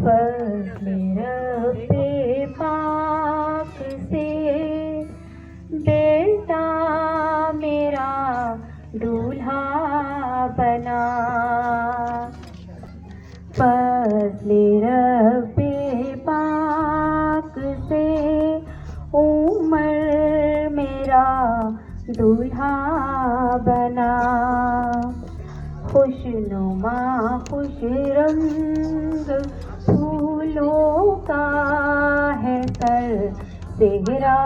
فضل رب پاک سے بیٹا میرا دولہا بنا، فضل رب پاک سے عمر میرا دولہا بنا، خوش نما خوش رنگ پھولوں کا ہے سر صحرا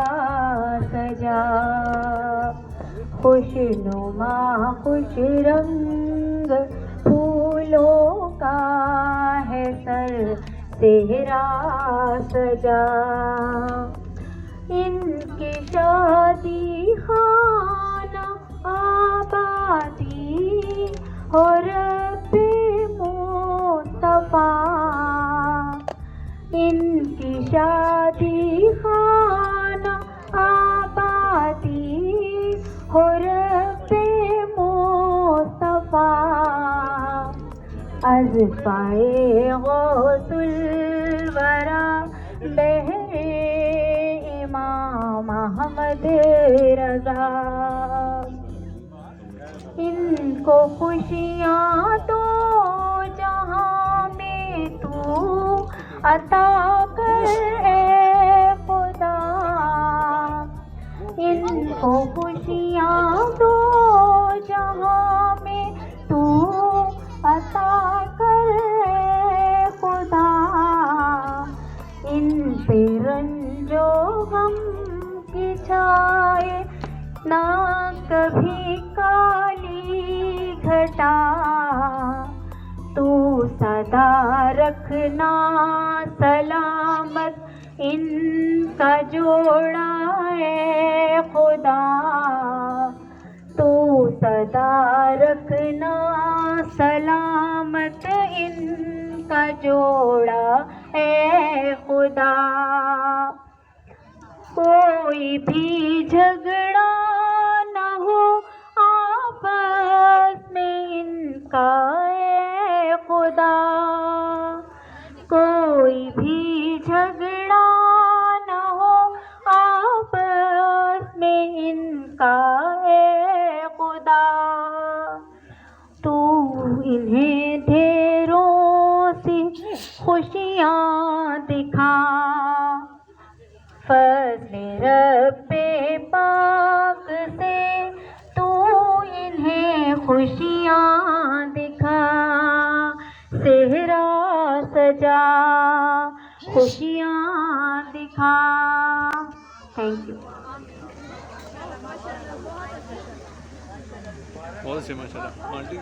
سجا، خوش نما خوش رنگ پھولوں کا ہے سر صحرا سجا، ان کی شادی خانہ آبادی ہو رب مصطفیٰ، ان کی شادی خانہ آبادی ہو رب مصطفیٰ، از پائے غوث الورا بہر امام احمد رضا، ان کو خوشیاں تو جہاں میں تو عطا کر اے خدا، ان کو خوشیاں تو جہاں میں تو عطا کر اے خدا، ان پہ رنج و غم کی چھائے نہ کبھی کالی گھٹا، تو سدا رکھنا سلامت ان کا جوڑا اے خدا، تو سدا رکھنا سلامت ان کا جوڑا اے خدا، کوئی بھی جھگڑا نہ ہو آپس میں ان کا اے خدا، کوئی بھی جھگڑا نہ ہو آپس میں ان کا اے خدا، تو انہیں ڈھیروں سی خوشیاں دکھا، فضل رب پاک سے تو انہیں خوشیاں دکھا، صحرا سجا خوشیاں دکھا۔ Thank you. بہت اچھے ماشاء اللہ آنٹی۔